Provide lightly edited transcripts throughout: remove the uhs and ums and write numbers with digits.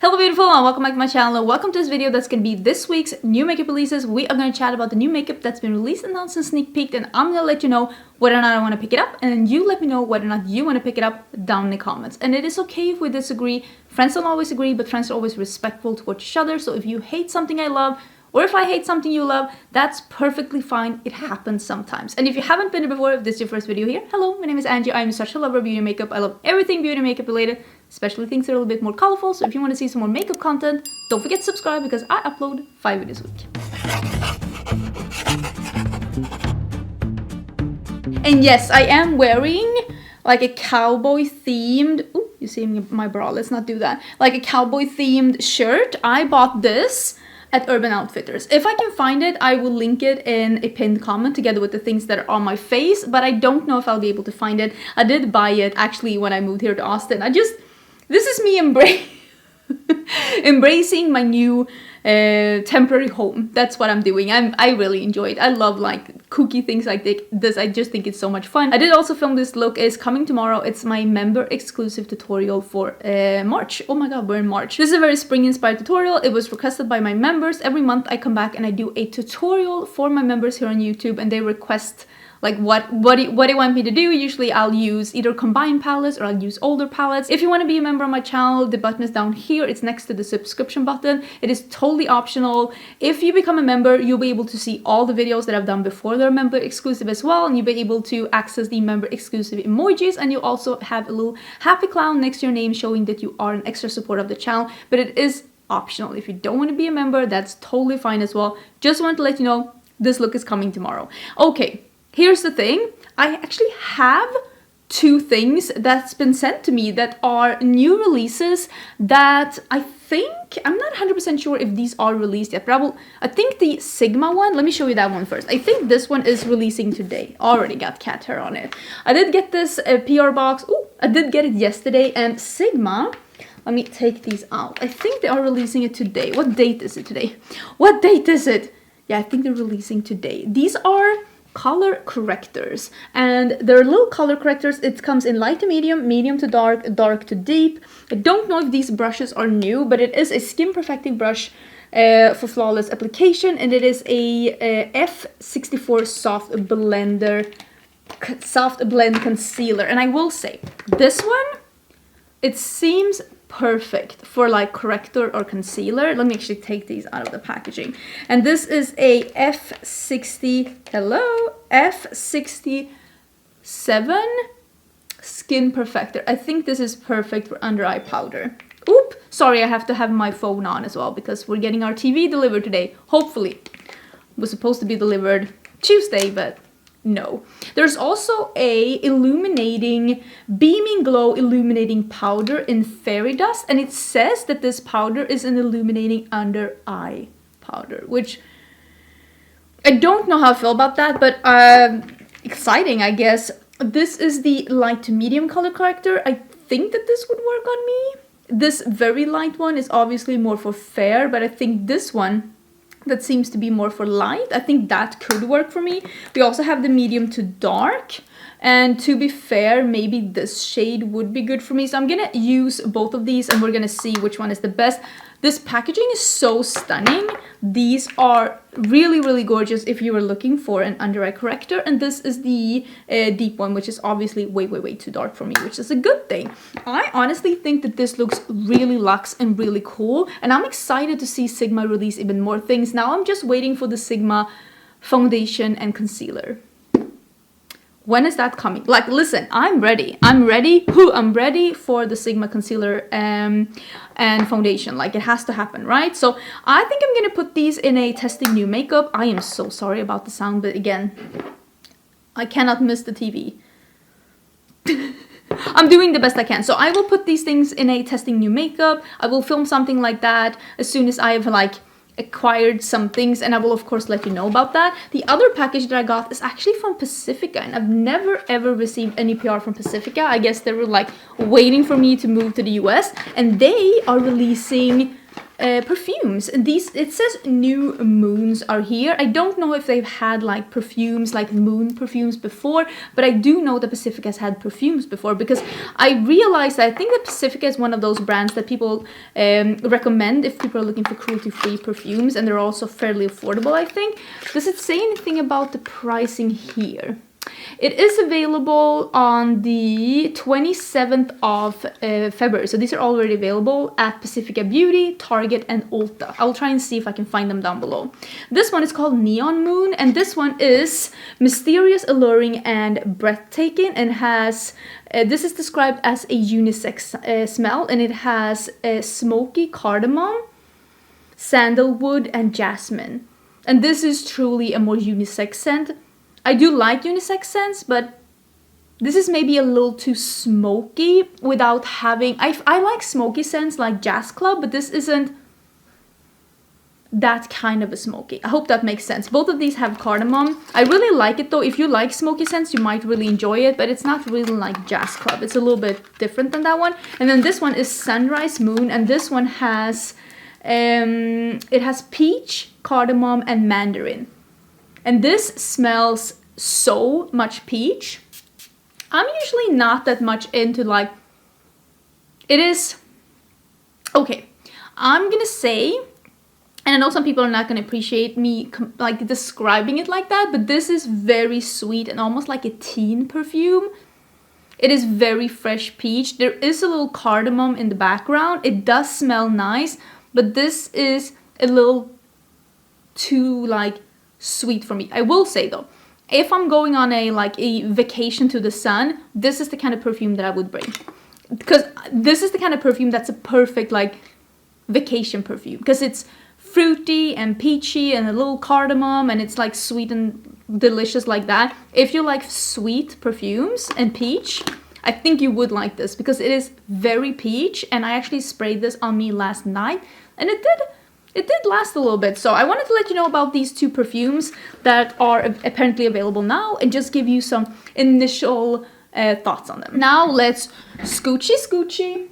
Hello beautiful and welcome back to my channel and welcome to this video that's going to be this week's new makeup releases. We are going to chat about the new makeup that's been released, announced and sneak peeked, and I'm going to let you know whether or not I want to pick it up, and then you let me know whether or not you want to pick it up down in the comments. And it is okay if we disagree. Friends don't always agree, but friends are always respectful towards each other. So if you hate something I love, or if I hate something you love, that's perfectly fine. It happens sometimes. And if you haven't been here before, if this is your first video here, hello, my name is Angie. I'm such a lover of beauty and makeup. I love everything beauty and makeup related, especially things that are a little bit more colorful. So if you want to see some more makeup content, don't forget to subscribe because I upload 5 videos a week. And yes, I am wearing like a cowboy themed, ooh, you see my bra, let's not do that. Like a cowboy themed shirt. I bought this at Urban Outfitters. If I can find it, I will link it in a pinned comment together with the things that are on my face, but I don't know if I'll be able to find it. I did buy it actually when I moved here to Austin. This is me embracing my new temporary home. That's what I'm doing. I really enjoy it. I love like kooky things like this. I just think it's so much fun. I did also film this look. Is coming tomorrow. It's my member exclusive tutorial for March. Oh my god, we're in March. This is a very spring inspired tutorial. It was requested by my members. Every month I come back and I do a tutorial for my members here on YouTube, and they request like what do you want me to do. Usually I'll use either combined palettes or I'll use older palettes. If you want to be a member of my channel, the button is down here. It's next to the subscription button. It is totally optional. If you become a member, you'll be able to see all the videos that I've done before. They're member exclusive as well, and you'll be able to access the member exclusive emojis, and you also have a little happy clown next to your name showing that you are an extra supporter of the channel. But it is optional. If you don't want to be a member, that's totally fine as well. Just want to let you know this look is coming tomorrow. Okay. Here's the thing, I actually have 2 things that's been sent to me that are new releases that I think, I'm not 100% sure if these are released yet, but I think the Sigma one, let me show you that one first. I think this one is releasing today. Already got cat hair on it. I did get this PR box, ooh, I did get it yesterday, and Sigma, let me take these out. I think they are releasing it today. What date is it today? What date is it? Yeah, I think they're releasing today. These are color correctors, and they're little color correctors. It comes in light to medium, medium to dark, dark to deep. I don't know if these brushes are new, but it is a skin perfecting brush for flawless application, and it is a F64 soft blend concealer. And I will say this one, it seems perfect for like corrector or concealer. Let me actually take these out of the packaging. And this is a F67 skin perfector. I think this is perfect for under eye powder. Oop, sorry, I have to have my phone on as well because we're getting our TV delivered today. Hopefully. It was supposed to be delivered Tuesday, but no. There's also a illuminating, beaming glow illuminating powder in fairy dust, and it says that this powder is an illuminating under eye powder, which I don't know how I feel about that, but exciting, I guess. This is the light to medium color corrector. I think that this would work on me. This very light one is obviously more for fair, but I think this one that seems to be more for light, I think that could work for me. We also have the medium to dark, and to be fair, maybe this shade would be good for me. So I'm gonna use both of these and we're gonna see which one is the best. This packaging is so stunning. These are really, really gorgeous if you were looking for an under eye corrector. And this is the deep one, which is obviously way, way, way too dark for me, which is a good thing. I honestly think that this looks really luxe and really cool. And I'm excited to see Sigma release even more things. Now I'm just waiting for the Sigma foundation and concealer. When is that coming? Like, listen, I'm ready. I'm ready for the Sigma concealer and foundation. Like, it has to happen, right? So I think I'm gonna put these in a testing new makeup. I am so sorry about the sound, but again, I cannot miss the TV. I'm doing the best I can. So I will put these things in a testing new makeup. I will film something like that as soon as I have like acquired some things, and I will of course let you know about that. The other package that I got is actually from Pacifica, and I've never ever received any PR from Pacifica. I guess they were like waiting for me to move to the US, and they are releasing perfumes. And these, it says new moons are here. I don't know if they've had like perfumes, like moon perfumes before, but I do know that Pacifica has had perfumes before, because I realized that I think that Pacifica is one of those brands that people recommend if people are looking for cruelty-free perfumes, and they're also fairly affordable, I think. Does it say anything about the pricing here? It is available on the 27th of February. So these are already available at Pacifica Beauty, Target, and Ulta. I'll try and see if I can find them down below. This one is called Neon Moon, and this one is mysterious, alluring, and breathtaking, and has... this is described as a unisex smell, and it has smoky cardamom, sandalwood, and jasmine. And this is truly a more unisex scent. I do like unisex scents, but this is maybe a little too smoky without having... I like smoky scents like Jazz Club, but this isn't that kind of a smoky. I hope that makes sense. Both of these have cardamom. I really like it though. If you like smoky scents, you might really enjoy it, but it's not really like Jazz Club. It's a little bit different than that one. And then this one is Sunrise Moon, and this one has... it has peach, cardamom, and mandarin. And this smells so much peach. I'm usually not that much into like... It is... Okay, I'm gonna say... And I know some people are not gonna appreciate me like describing it like that, but this is very sweet and almost like a teen perfume. It is very fresh peach. There is a little cardamom in the background. It does smell nice, but this is a little too like sweet for me. I will say though, if I'm going on a vacation to the sun, this is the kind of perfume that I would bring, because this is the kind of perfume that's a perfect like vacation perfume, because it's fruity and peachy and a little cardamom, and it's like sweet and delicious like that. If you like sweet perfumes and peach, I think you would like this, because it is very peach, and I actually sprayed this on me last night, and it did last a little bit. So I wanted to let you know about these two perfumes that are apparently available now, and just give you some initial thoughts on them. Now let's scoochy.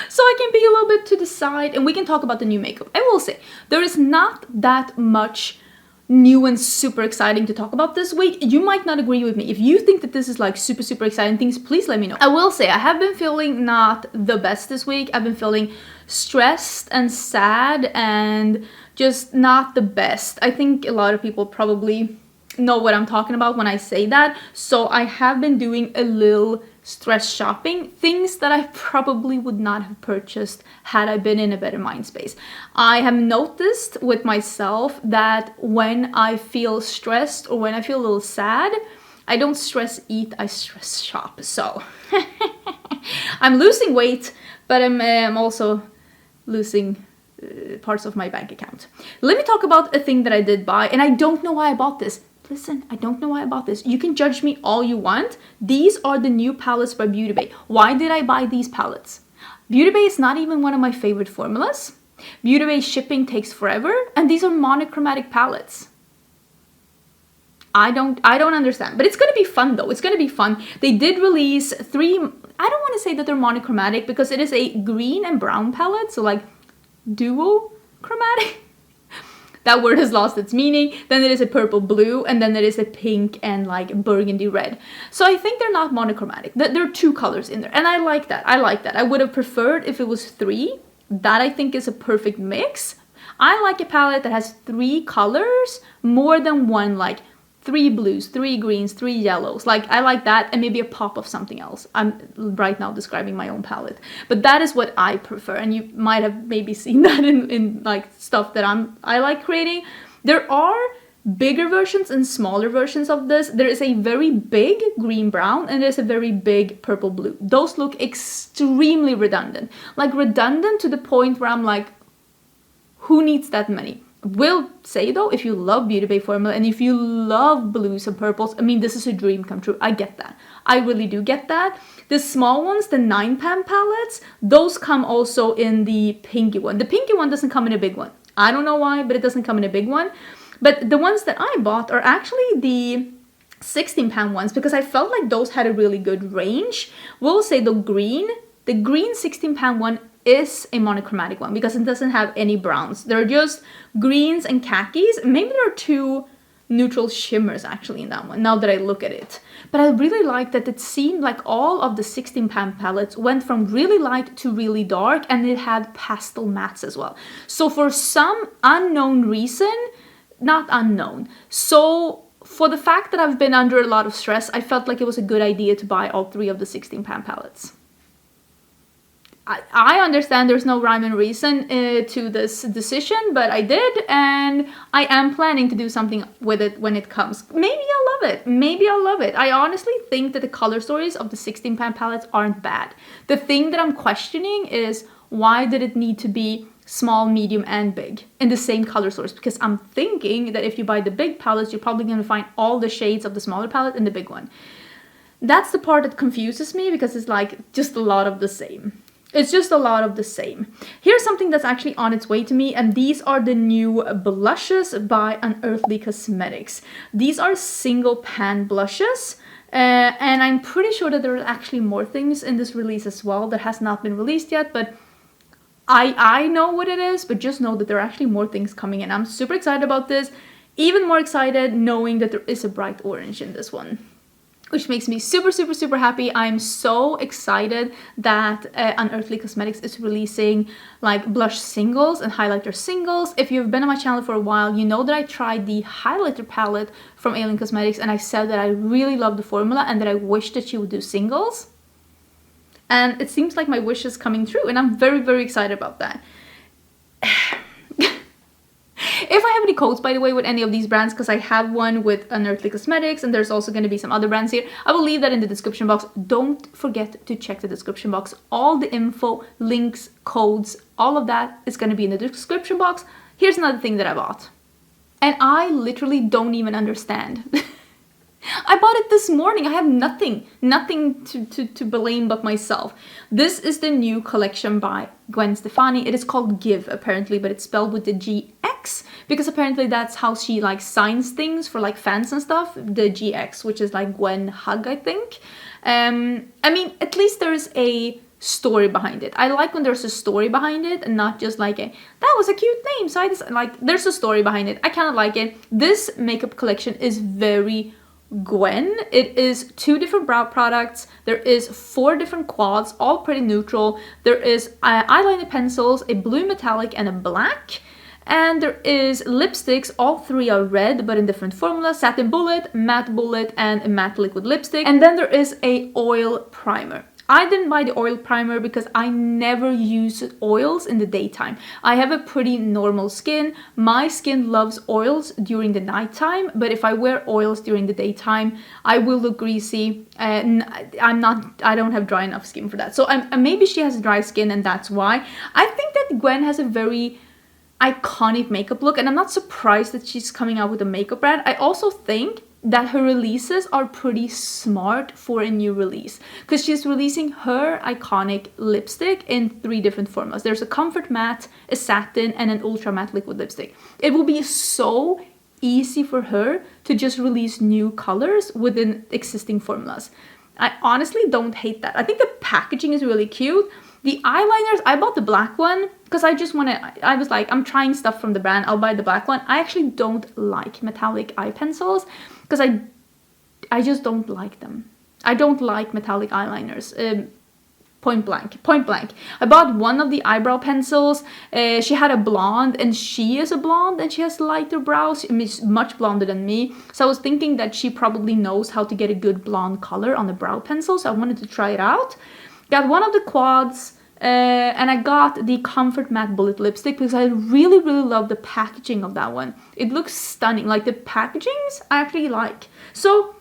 So I can be a little bit to the side, and we can talk about the new makeup. I will say, there is not that much new and super exciting to talk about this week. You might not agree with me. If you think that this is like super exciting things, please let me know. I will say, I have been feeling not the best this week. I've been feeling stressed and sad and just not the best. I think a lot of people probably know what I'm talking about when I say that. So I have been doing a little stress shopping, things that I probably would not have purchased had I been in a better mind space. I have noticed with myself that when I feel stressed or when I feel a little sad, I don't stress eat, I stress shop. So I'm losing weight, but I'm also losing parts of my bank account. Let me talk about a thing that I did buy, and I don't know why I bought this. Listen, I don't know why I bought this. You can judge me all you want. These are the new palettes by Beauty Bay. Why did I buy these palettes? Beauty Bay is not even one of my favorite formulas. Beauty Bay shipping takes forever, and these are monochromatic palettes. I don't understand, but it's gonna be fun though. It's gonna be fun. They did release 3. I don't want to say that they're monochromatic, because it is a green and brown palette, so like dual chromatic. That word has lost its meaning. Then there is a purple blue, and then there is a pink and like burgundy red. So I think they're not monochromatic. There are 2 colors in there, and I like that. I would have preferred if it was 3. That I think is a perfect mix. I like a palette that has 3 colors more than one, like 3 blues, 3 greens, 3 yellows. Like I like that, and maybe a pop of something else. I'm right now describing my own palette, but that is what I prefer, and you might have maybe seen that in like stuff that I like creating. There are bigger versions and smaller versions of this. There is a very big green brown, and there's a very big purple blue. Those look extremely redundant, like redundant to the point where I'm like, who needs that many? Will say though, if you love Beauty Bay formula and if you love blues and purples, I mean, this is a dream come true. I get that. I really do get that. The small ones, the 9-pan palettes, those come also in the pinky one. The pinky one doesn't come in a big one. I don't know why, but it doesn't come in a big one. But the ones that I bought are actually the 16-pan ones, because I felt like those had a really good range. We'll say the green The green 16 pan one is a monochromatic one because it doesn't have any browns. They're just greens and khakis. Maybe there are 2 neutral shimmers actually in that one, now that I look at it. But I really like that it seemed like all of the 16 pan palettes went from really light to really dark, and it had pastel mattes as well. So for some unknown reason, not unknown, so for the fact that I've been under a lot of stress, I felt like it was a good idea to buy all 3 of the 16 pan palettes. I understand there's no rhyme and reason to this decision, but I did, and I am planning to do something with it when it comes. Maybe I'll love it. Maybe I'll love it. I honestly think that the color stories of the 16 pan palettes aren't bad. The thing that I'm questioning is, why did it need to be small, medium, and big in the same color source? Because I'm thinking that if you buy the big palettes, you're probably going to find all the shades of the smaller palette in the big one. That's the part that confuses me, because it's like just a lot of the same. It's just a lot of the same. Here's something that's actually on its way to me, and these are the new blushes by Unearthly Cosmetics. These are single pan blushes, and I'm pretty sure that there are actually more things in this release as well that has not been released yet, but I know what it is, but just know that there are actually more things coming in. I'm super excited about this, even more excited knowing that there is a bright orange in this one, which makes me super, super, super happy. I'm so excited that Unearthly Cosmetics is releasing like blush singles and highlighter singles. If you've been on my channel for a while, you know that I tried the highlighter palette from Alien Cosmetics, and I said that I really love the formula and that I wish that she would do singles. And it seems like my wish is coming true, and I'm very, very excited about that. If I have any codes, by the way, with any of these brands, because I have one with Unearthly Cosmetics, and there's also going to be some other brands here, I will leave that in the description box. Don't forget to check the description box. All the info, links, codes, all of that is going to be in the description box. Here's another thing that I bought, and I literally don't even understand. I bought it this morning. I have nothing to blame but myself. This is the new collection by Gwen Stefani. It is called Give, apparently, but it's spelled with the GX, because apparently that's how she like signs things for like fans and stuff. The GX, which is like Gwen Hug, I think. I mean, at least there's a story behind it. I like when there's a story behind it and not just like a, that was a cute name, so I just like, there's a story behind it. I kind of like it. This makeup collection is very Gwen. It is 2 different brow products. There is 4 different quads, all pretty neutral. There is eyeliner pencils, a blue metallic and a black. And there is lipsticks. All 3 are red, but in different formulas. Satin bullet, matte bullet, and a matte liquid lipstick. And then there is a oil primer. I didn't buy the oil primer because I never use oils in the daytime. I have a pretty normal skin. My skin loves oils during the nighttime, but if I wear oils during the daytime, I will look greasy. And I don't have dry enough skin for that. So maybe she has dry skin and that's why. I think that Gwen has a very iconic makeup look, and I'm not surprised that she's coming out with a makeup brand. I also think that her releases are pretty smart for a new release, because she's releasing her iconic lipstick in 3 different formulas. There's a comfort matte, a satin, and an ultra matte liquid lipstick. It will be so easy for her to just release new colors within existing formulas. I honestly don't hate that. I think the packaging is really cute. The eyeliners, I bought the black one because I just want to, I was like, I'm trying stuff from the brand, I'll buy the black one. I actually don't like metallic eye pencils because I just don't like them. I don't like metallic eyeliners. Point blank. I bought one of the eyebrow pencils. She had a blonde, and she is a blonde, and she has lighter brows. She's much blonder than me. So I was thinking that she probably knows how to get a good blonde color on the brow pencil. So I wanted to try it out. Got one of the quads, and I got the Comfort Matte Bullet Lipstick because I really, really love the packaging of that one. It looks stunning. Like, the packagings I actually like. So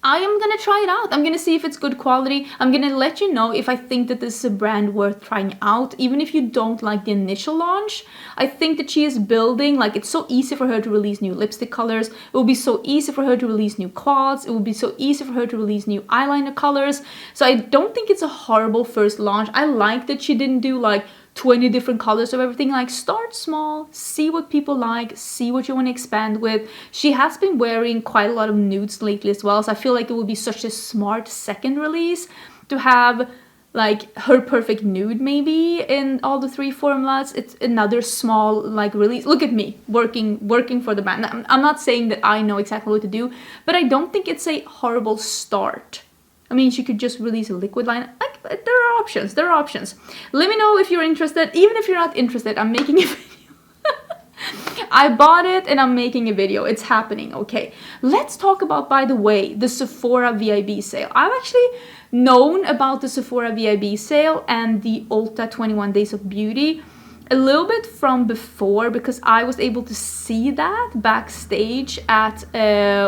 I am gonna try it out. I'm gonna see if it's good quality. I'm gonna let you know if I think that this is a brand worth trying out, even if you don't like the initial launch. I think that she is building, like, it's so easy for her to release new lipstick colors. It will be so easy for her to release new quads. It will be so easy for her to release new eyeliner colors. So I don't think it's a horrible first launch. I like that she didn't do like 20 different colors of everything. Like, start small, see what people like, see what you want to expand with. She has been wearing quite a lot of nudes lately as well, so I feel like it would be such a smart second release to have like her perfect nude maybe in all the 3 formulas. It's another small like release. Look at me working for the brand. I'm not saying that I know exactly what to do, but I don't think it's a horrible start. I mean, she could just release a liquid line. Like, there are options. There are options. Let me know if you're interested. Even if you're not interested, I'm making a video. I bought it and I'm making a video. It's happening. Okay. Let's talk about, by the way, the Sephora VIB sale. I've actually known about the Sephora VIB sale and the Ulta 21 Days of Beauty a little bit from before, because I was able to see that backstage at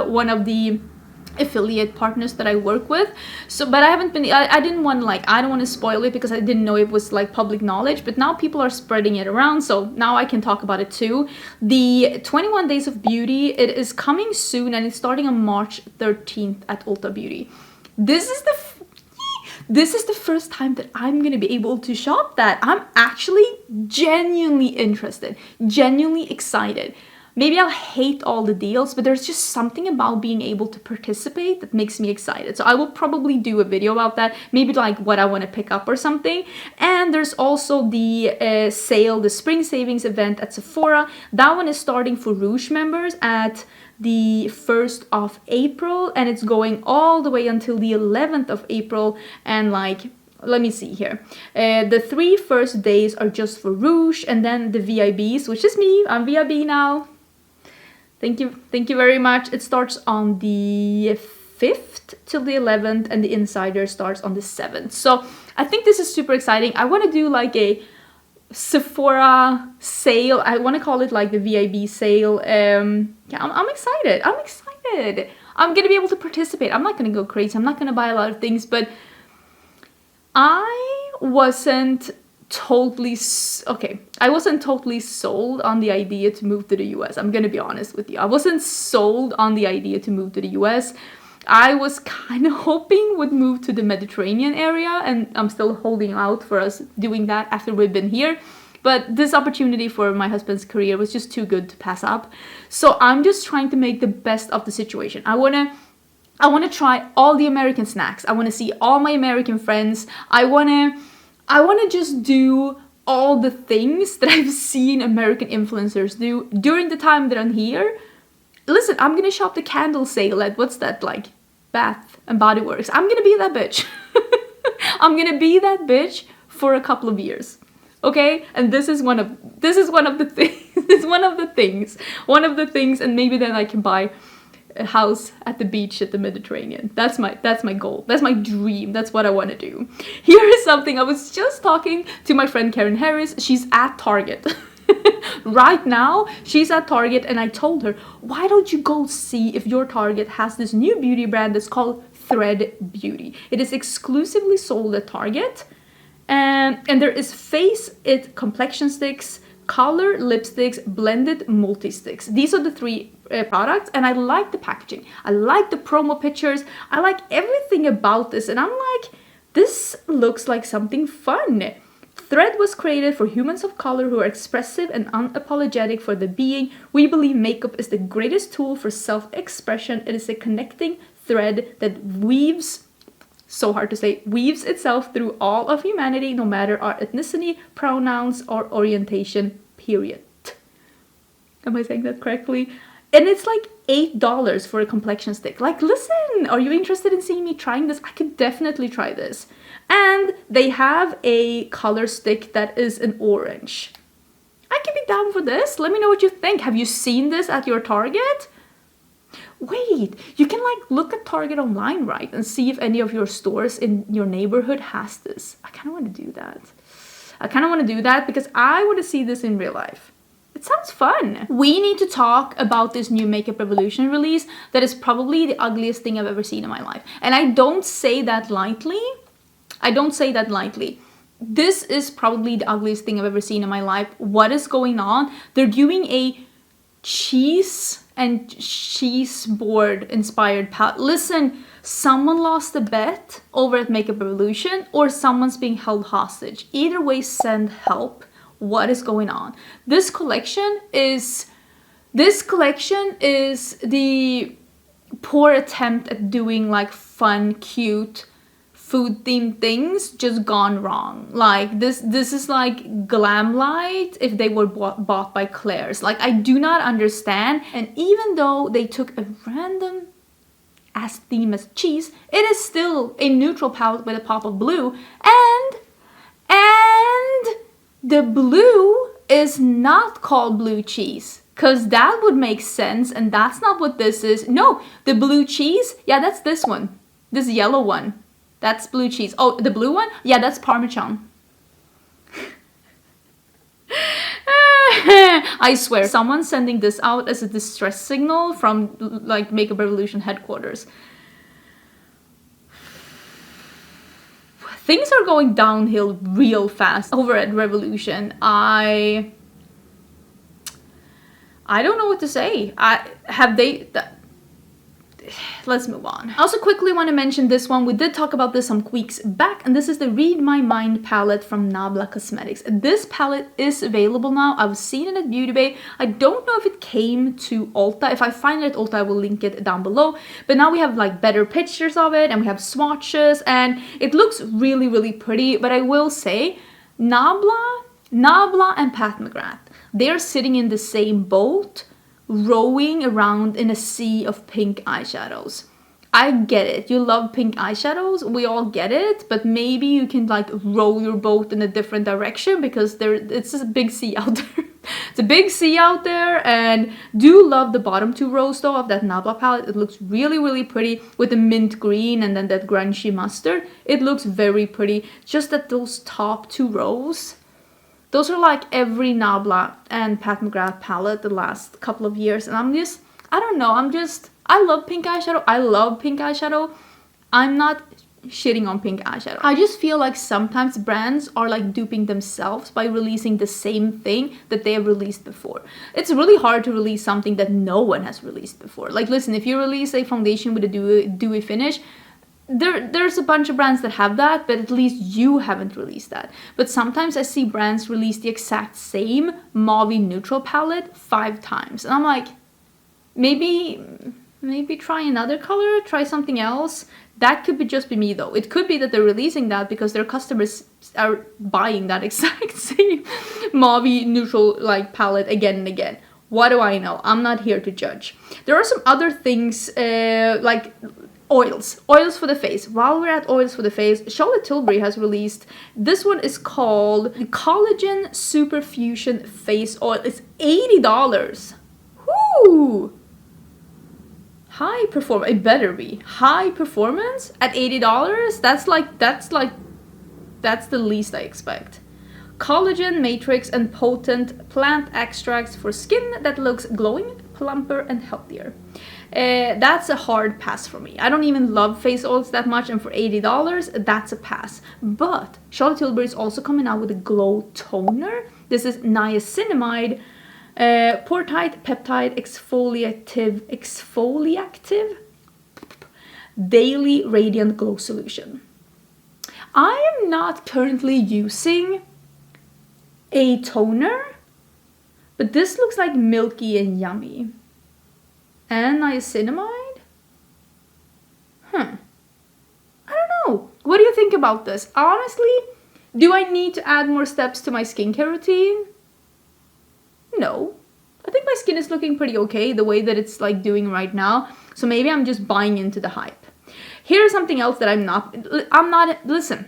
one of the affiliate partners that I work with. So, but I haven't been, I didn't want to like, I don't want to spoil it because I didn't know it was like public knowledge, but now people are spreading it around, so now I can talk about it too. The 21 Days of Beauty, it is coming soon and it's starting on March 13th at Ulta Beauty. This is the first time that I'm gonna be able to shop that. I'm actually genuinely interested, genuinely excited. Maybe I'll hate all the deals, but there's just something about being able to participate that makes me excited. So I will probably do a video about that, maybe like what I want to pick up or something. And there's also the sale, the spring savings event at Sephora. That one is starting for Rouge members at the 1st of April, and it's going all the way until the 11th of April. And like, let me see here. The 3 first days are just for Rouge, and then the VIBs, which is me. I'm VIB now. Thank you very much. It starts on the 5th till the 11th, and the Insider starts on the 7th. So I think this is super exciting. I want to do like a Sephora sale. I want to call it like the VIB sale. Yeah, I'm excited. I'm excited. I'm gonna be able to participate. I'm not gonna go crazy. I'm not gonna buy a lot of things, but I wasn't totally sold on the idea to move to the US. I'm gonna be honest with you. I wasn't sold on the idea to move to the US. I was kind of hoping would move to the Mediterranean area, and I'm still holding out for us doing that after we've been here. But this opportunity for my husband's career was just too good to pass up. So I'm just trying to make the best of the situation. I wanna try all the American snacks. I wanna see all my American friends. I wanna just do all the things that I've seen American influencers do during the time that I'm here. Listen, I'm gonna shop the candle sale at, what's that, like, Bath and Body Works. I'm gonna be that bitch. I'm gonna be that bitch for a couple of years. Okay? And this is one of the things. It's one of the things, and maybe then I can buy a house at the beach at the Mediterranean. That's my goal. That's my dream. That's what I want to do. Here is something. I was just talking to my friend Karen Harris. She's at Target. Right now, she's at Target, and I told her, why don't you go see if your Target has this new beauty brand that's called Thread Beauty. It is exclusively sold at Target, and there is Face It complexion sticks, color lipsticks, blended multi-sticks. These are the 3 products, and I like the packaging. I like the promo pictures. I like everything about this, and I'm like, this looks like something fun. Thread was created for humans of color who are expressive and unapologetic for their being. We believe makeup is the greatest tool for self-expression. It is a connecting thread that weaves itself through all of humanity, no matter our ethnicity, pronouns, or orientation, period. Am I saying that correctly? And it's like $8 for a complexion stick. Like, listen, are you interested in seeing me trying this? I could definitely try this. And they have a color stick that is an orange. I can be down for this. Let me know what you think. Have you seen this at your Target? Wait, you can like look at Target online, right? And see if any of your stores in your neighborhood has this. I kind of want to do that. Because I want to see this in real life. It sounds fun. We need to talk about this new Makeup Revolution release that is probably the ugliest thing I've ever seen in my life. And I don't say that lightly. This is probably the ugliest thing I've ever seen in my life. What is going on? They're doing a cheese and cheese board inspired palette. Listen, someone lost a bet over at Makeup Revolution, or someone's being held hostage. Either way, send help. What is going on? This collection is the poor attempt at doing like fun, cute food themed things just gone wrong. Like this is like Glam Light if they were bought by Claire's. Like I do not understand. And even though they took a random ass theme as cheese, it is still a neutral palette with a pop of blue, and the blue is not called blue cheese, because that would make sense, and that's not what this is. No, the blue cheese, yeah, that's this one, this yellow one, that's blue cheese. Oh, the blue one, yeah, that's Parmesan. I swear, someone's sending this out as a distress signal from like Makeup Revolution headquarters. Things are going downhill real fast over at Revolution. I don't know what to say. Let's move on. I also quickly want to mention this one. We did talk about this some weeks back, and this is the Read My Mind palette from Nabla Cosmetics. This palette is available now. I've seen it at Beauty Bay. I don't know if it came to Ulta. If I find it at Ulta, I will link it down below. But now we have like better pictures of it, and we have swatches, and it looks really, really pretty. But I will say, Nabla and Pat McGrath, they're sitting in the same boat, rowing around in a sea of pink eyeshadows. I get it. You love pink eyeshadows. We all get it. But maybe you can like row your boat in a different direction, because it's a big sea out there. It's a big sea out there. And do love the bottom two rows though of that Nabla palette. It looks really, really pretty with the mint green and then that grungy mustard. It looks very pretty. Just that those top two rows, those are like every Nabla and Pat McGrath palette the last couple of years. And I don't know, I love pink eyeshadow. I love pink eyeshadow. I'm not shitting on pink eyeshadow. I just feel like sometimes brands are like duping themselves by releasing the same thing that they have released before. It's really hard to release something that no one has released before. Like listen, if you release a foundation with a dewy finish, there's a bunch of brands that have that, but at least you haven't released that. But sometimes I see brands release the exact same mauve neutral palette 5 times. And I'm like, maybe try another color, try something else. That could just be me though. It could be that they're releasing that because their customers are buying that exact same mauve neutral like palette again and again. What do I know? I'm not here to judge. There are some other things like oils for the face. While we're at oils for the face, Charlotte Tilbury has released, this one is called the Collagen Superfusion Face Oil. It's $80. Whoo! High performance. It better be high performance at $80. That's the least I expect. Collagen matrix and potent plant extracts for skin that looks glowing, plumper, and healthier. That's a hard pass for me. I don't even love face oils that much, and for $80, that's a pass. But Charlotte Tilbury is also coming out with a glow toner. This is niacinamide, portite peptide exfoliative daily radiant glow solution. I am not currently using a toner, but this looks like milky and yummy. And niacinamide? I don't know. What do you think about this? Honestly, do I need to add more steps to my skincare routine? No. I think my skin is looking pretty okay the way that it's like doing right now. So maybe I'm just buying into the hype. Here's something else that listen,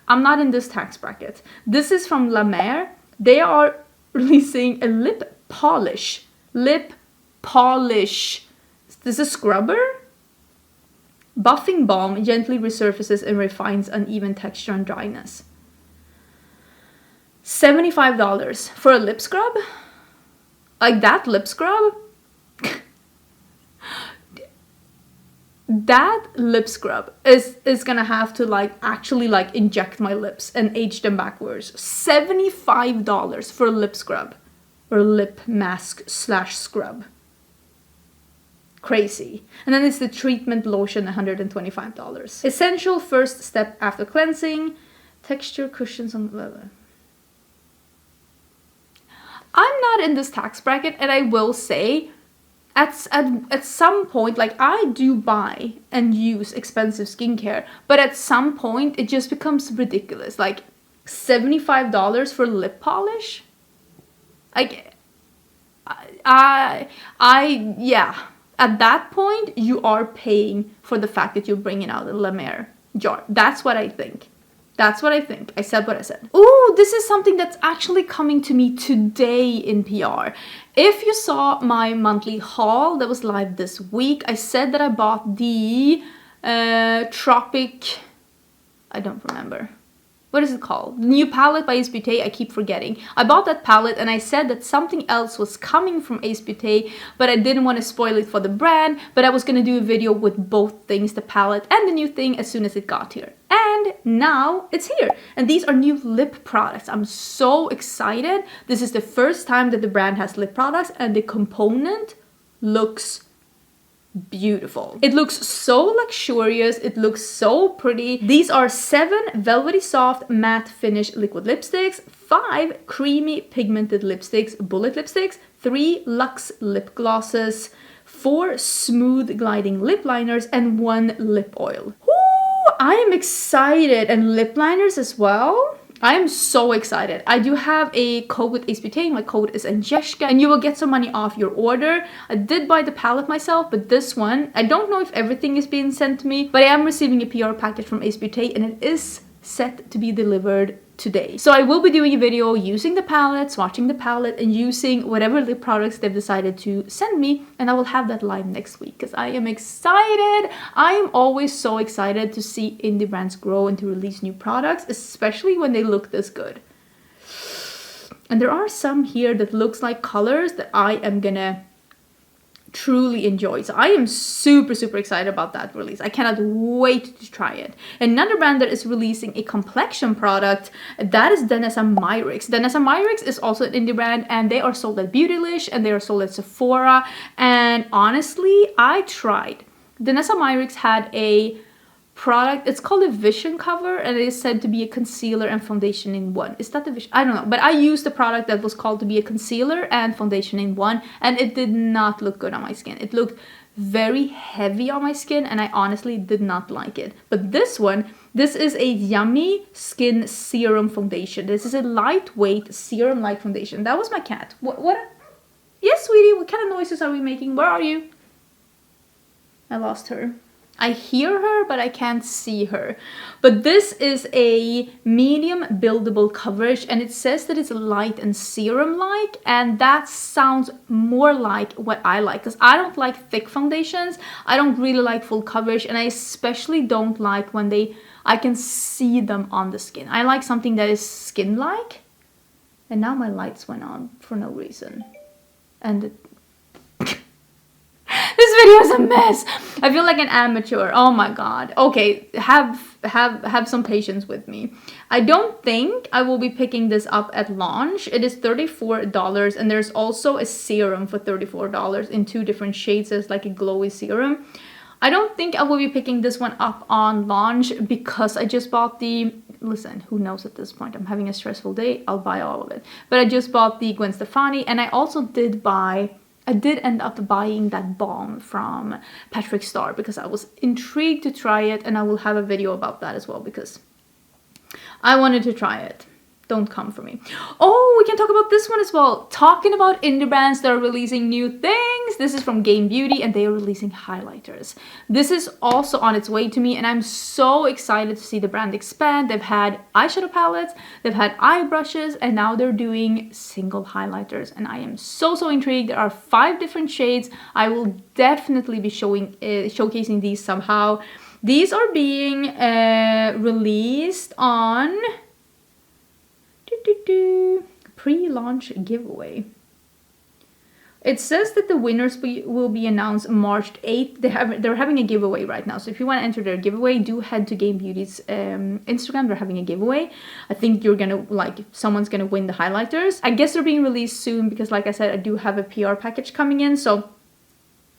I'm not in this tax bracket. This is from La Mer. They are releasing a lip polish. This is a scrubber. Buffing balm gently resurfaces and refines uneven texture and dryness. $75 for a lip scrub? Like that lip scrub? That lip scrub is gonna have to like actually like inject my lips and age them backwards. $75 for a lip scrub or lip mask / scrub. Crazy. And then it's the treatment lotion, $125. Essential first step after cleansing. Texture cushions on the... I'm not in this tax bracket, and I will say at some point, like, I do buy and use expensive skincare, but at some point it just becomes ridiculous. Like $75 for lip polish. Like, yeah. At that point, you are paying for the fact that you're bringing out a La Mer jar. That's what I think. That's what I think. I said what I said. Ooh, this is something that's actually coming to me today in PR. If you saw my monthly haul that was live this week, I said that I bought the Tropic... I don't remember. What is it called? The new palette by Ace Beauté. I keep forgetting. I bought that palette and I said that something else was coming from Ace Beauté, but I didn't want to spoil it for the brand, but I was going to do a video with both things, the palette and the new thing, as soon as it got here. And now it's here. And these are new lip products. I'm so excited. This is the first time that the brand has lip products, and the component looks beautiful. It looks so luxurious. It looks so pretty. These are 7 velvety soft matte finish liquid lipsticks, 5 creamy pigmented lipsticks, bullet lipsticks, 3 luxe lip glosses, 4 smooth gliding lip liners, and 1 lip oil. Ooh, I am excited. And lip liners as well. I am so excited. I do have a code with Ace Beauté. My code is Angelica, and you will get some money off your order. I did buy the palette myself, but this one, I don't know if everything is being sent to me, but I am receiving a PR package from Ace Beauté, and it is set to be delivered today. So I will be doing a video using the palette, swatching the palette, and using whatever lip products they've decided to send me, and I will have that live next week because I am excited. I am always so excited to see indie brands grow and to release new products, especially when they look this good. And there are some here that looks like colors that I am gonna truly enjoy. So I am super excited about that release. I cannot wait to try it. Another brand that is releasing a complexion product, that is Natasha Myrick. Natasha Myrick is also an indie brand, and they are sold at Beautylish and they are sold at Sephora. And honestly, I tried. Natasha Myrick had a product, it's called a Vision Cover, and it is said to be a concealer and foundation in one. Is that the Vision? I don't know, but I used a product that was called to be a concealer and foundation in one, and it did not look good on my skin. It looked very heavy on my skin, and I honestly did not like it. But this one, this is a Yummy Skin Serum Foundation. This is a lightweight serum light foundation. That was my cat. What? Yes, sweetie, what kind of noises are we making? Where are you? I lost her. I hear her, but I can't see her. But this is a medium buildable coverage, and it says that it's light and serum-like, and that sounds more like what I like, because I don't like thick foundations. I don't really like full coverage, and I especially don't like when I can see them on the skin. I like something that is skin-like. And now my lights went on for no reason. And this video is a mess. I feel like an amateur. Oh my god. Okay, have some patience with me. I don't think I will be picking this up at launch. It is $34, and there's also a serum for $34 in 2 different shades. It's like a glowy serum. I don't think I will be picking this one up on launch because I just bought the... Listen, who knows at this point? I'm having a stressful day. I'll buy all of it. But I just bought the Gwen Stefani, and I also did buy... I did end up buying that balm from Patrick Starr because I was intrigued to try it, and I will have a video about that as well because I wanted to try it. Don't come for me. Oh, we can talk about this one as well. Talking about indie brands that are releasing new things. This is from Game Beauty, and they are releasing highlighters. This is also on its way to me, and I'm so excited to see the brand expand. They've had eyeshadow palettes, they've had eye brushes, and now they're doing single highlighters, and I am so intrigued. There are 5 different shades. I will definitely be showcasing these somehow. These are being released on... pre-launch giveaway. It says that the winners will be announced March 8th. They're having a giveaway right now. So if you want to enter their giveaway, do head to Game Beauty's Instagram. They're having a giveaway. I think someone's gonna win the highlighters. I guess they're being released soon because, like I said, I do have a PR package coming in. So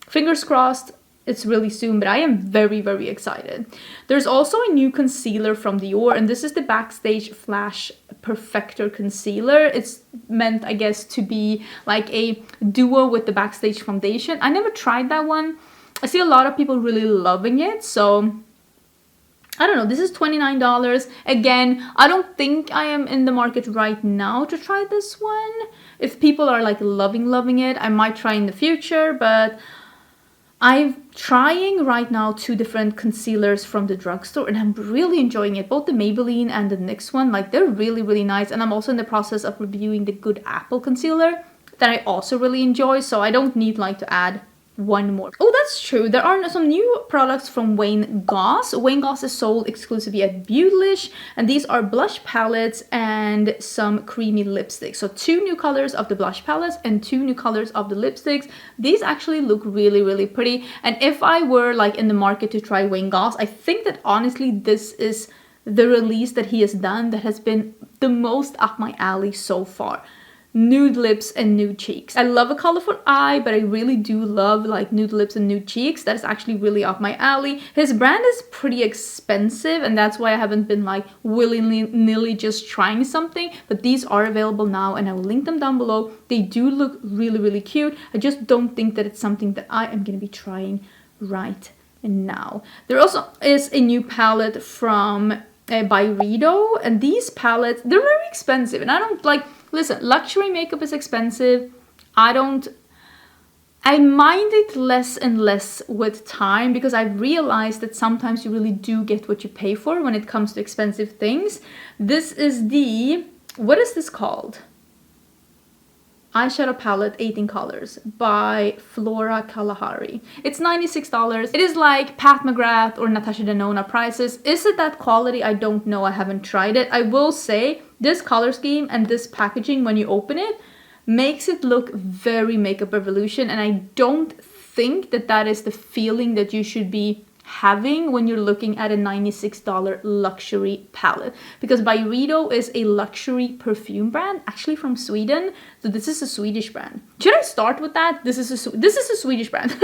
fingers crossed. It's really soon, but I am very excited. There's also a new concealer from Dior, and this is the Backstage Flash Perfector concealer. It's meant, I guess, to be like a duo with the Backstage foundation. I never tried that one. I see a lot of people really loving it, so I don't know. This is $29. Again, I don't think I am in the market right now to try this one. If people are like loving it, I might try in the future, but I'm trying right now 2 different concealers from the drugstore, and I'm really enjoying it. Both the Maybelline and the NYX one, like they're really nice. And I'm also in the process of reviewing the Good Apple concealer that I also really enjoy, so I don't need like to add one more. Oh, that's true. There are some new products from Wayne Goss. Wayne Goss is sold exclusively at Beautylish, and these are blush palettes and some creamy lipsticks. So 2 new colors of the blush palettes and 2 new colors of the lipsticks. These actually look really pretty. And if I were like in the market to try Wayne Goss, I think that honestly this is the release that he has done that has been the most up my alley so far. Nude lips and nude cheeks. I love a colorful eye, but I really do love like nude lips and nude cheeks. That is actually really up my alley. His brand is pretty expensive, and that's why I haven't been like willy-nilly just trying something, but these are available now, and I will link them down below. They do look really cute. I just don't think that it's something that I am going to be trying right now. There also is a new palette from Byredo, and these palettes, they're very expensive, and I don't like, listen, luxury makeup is expensive. I mind it less and less with time, because I've realized that sometimes you really do get what you pay for when it comes to expensive things. This is the, what is this called? Eyeshadow palette 18 colors by Flora Kalahari. It's $96. It is like Pat McGrath or Natasha Denona prices. Is it that quality? I don't know. I haven't tried it. I will say this color scheme and this packaging when you open it makes it look very Makeup Revolution, and I don't think that that is the feeling that you should be having when you're looking at a $96 luxury palette, because Byredo is a luxury perfume brand, actually from Sweden. So this is a Swedish brand. Should I start with that? This is a Swedish brand.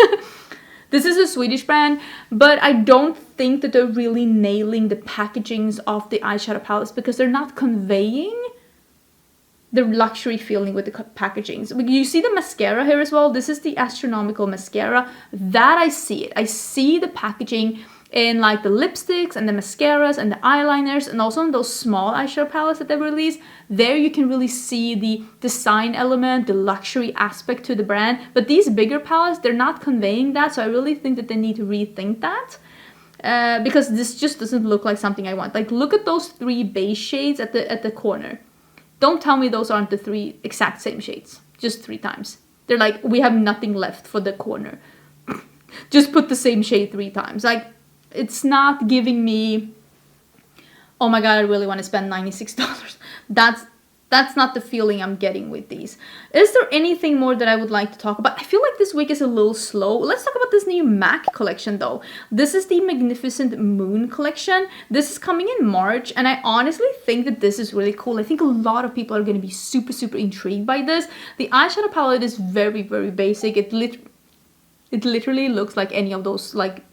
This is a Swedish brand, but I don't think that they're really nailing the packagings of the eyeshadow palettes, because they're not conveying the luxury feeling with the packagings. You see the mascara here as well. This is the Astronomical mascara. That I see it. I see the packaging in like the lipsticks and the mascaras and the eyeliners, and also in those small eyeshadow palettes that they release. There you can really see the design element, the luxury aspect to the brand. But these bigger palettes, they're not conveying that. So I really think that they need to rethink that. Because this just doesn't look like something I want. Like, look at those 3 base shades at the corner. Don't tell me those aren't the 3 exact same shades. Just 3 times. They're like, we have nothing left for the corner. Just put the same shade 3 times. Like, it's not giving me, oh my god, I really want to spend $96. That's not the feeling I'm getting with these. Is there anything more that I would like to talk about? I feel like this week is a little slow. Let's talk about this new MAC collection though. This is the Magnificent Moon collection. This is coming in March, and I honestly think that this is really cool. I think a lot of people are going to be super intrigued by this. The eyeshadow palette is very basic. It literally looks like any of those like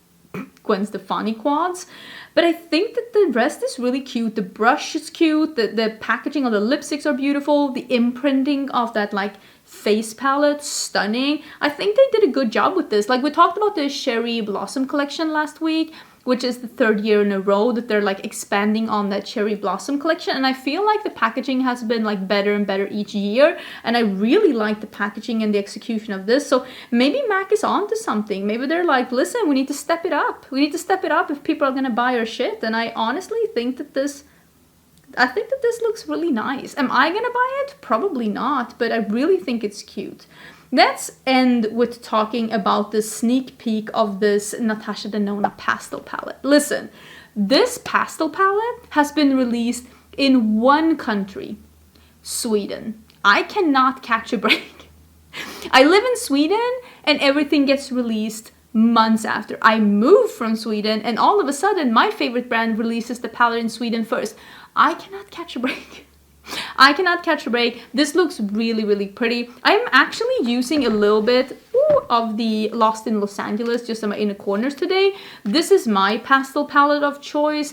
Gwen Stefani quads. But I think that the rest is really cute. The brush is cute. The packaging of the lipsticks are beautiful. The imprinting of that like face palette, stunning. I think they did a good job with this. Like, we talked about the Cherry Blossom collection last week, which is the 3rd year in a row that they're like expanding on that Cherry Blossom collection. And I feel like the packaging has been like better and better each year. And I really like the packaging and the execution of this. So maybe MAC is onto something. Maybe they're like, listen, we need to step it up. We need to step it up if people are going to buy our shit. And I honestly think that this looks really nice. Am I going to buy it? Probably not, but I really think it's cute. Let's end with talking about the sneak peek of this Natasha Denona pastel palette. Listen, this pastel palette has been released in one country, Sweden. I cannot catch a break. I live in Sweden and everything gets released months after. I moved from Sweden and all of a sudden my favorite brand releases the palette in Sweden first. I cannot catch a break. I cannot catch a break. This looks really pretty. I'm actually using a little bit of the Lost in Los Angeles just in my inner corners today. This is my pastel palette of choice.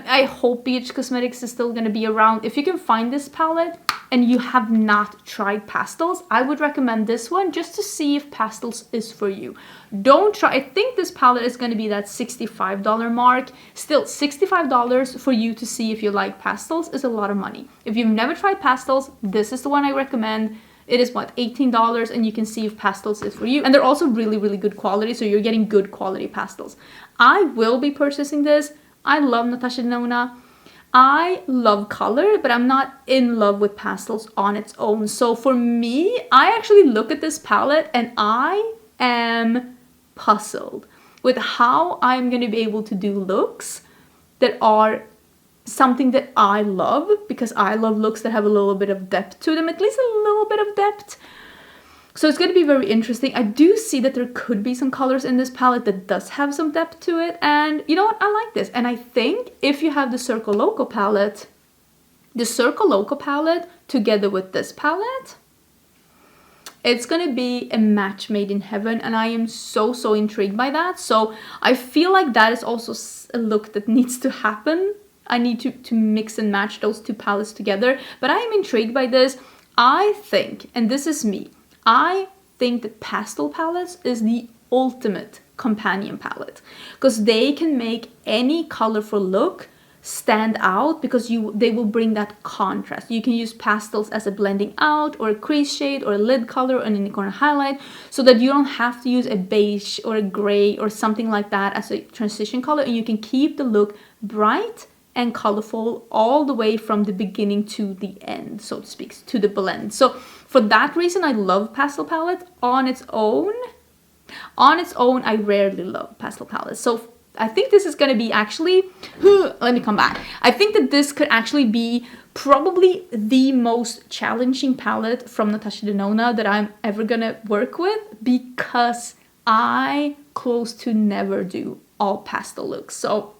I hope BH Cosmetics is still going to be around. If you can find this palette and you have not tried pastels, I would recommend this one just to see if pastels is for you. Don't try. I think this palette is going to be that $65 mark. Still, $65 for you to see if you like pastels is a lot of money. If you've never tried pastels, this is the one I recommend. It is what, $18, and you can see if pastels is for you. And they're also really, really good quality, so you're getting good quality pastels. I will be purchasing this. I love Natasha Denona. I love color, but I'm not in love with pastels on its own. So for me, I actually look at this palette and I am puzzled with how I'm going to be able to do looks that are something that I love, because I love looks that have a little bit of depth to them, at least a little bit of depth. So it's going to be very interesting. I do see that there could be some colors in this palette that does have some depth to it. And you know what? I like this. And I think if you have the Circo Loco palette, together with this palette, it's going to be a match made in heaven. And I am so, so intrigued by that. So I feel like that is also a look that needs to happen. I need to mix and match those two palettes together. But I am intrigued by this. I think, and this is me, I think that pastel palettes is the ultimate companion palette, because they can make any colorful look stand out, because they will bring that contrast. You can use pastels as a blending out or a crease shade or a lid color or an inner corner highlight, so that you don't have to use a beige or a gray or something like that as a transition color, and you can keep the look bright and colorful all the way from the beginning to the end, so to speak, to the blend. So for that reason, I love pastel palette. On its own, I rarely love pastel palettes. So I think this is going to be actually, let me come back. I think that this could actually be probably the most challenging palette from Natasha Denona that I'm ever going to work with, because I close to never do all pastel looks. So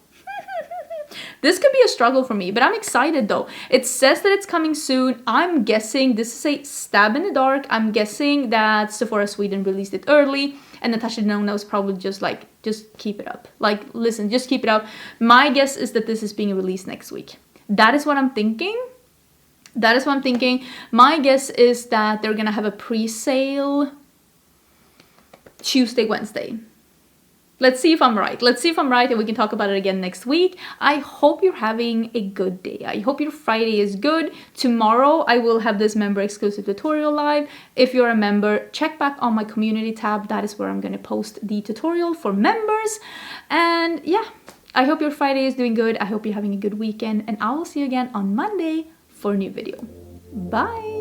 this could be a struggle for me, but I'm excited though. It says that it's coming soon. I'm guessing this is a stab in the dark. I'm guessing that Sephora Sweden released it early, and Natasha Denona was probably just like, just keep it up. Like, listen, just keep it up. My guess is that this is being released next week. That is what I'm thinking. My guess is that they're gonna have a pre-sale Tuesday, Wednesday. Let's see if I'm right. And we can talk about it again next week. I hope you're having a good day. I hope your Friday is good. Tomorrow I will have this member exclusive tutorial live. If you're a member, check back on my community tab. That is where I'm going to post the tutorial for members. And yeah, I hope your Friday is doing good. I hope you're having a good weekend. And I will see you again on Monday for a new video. Bye!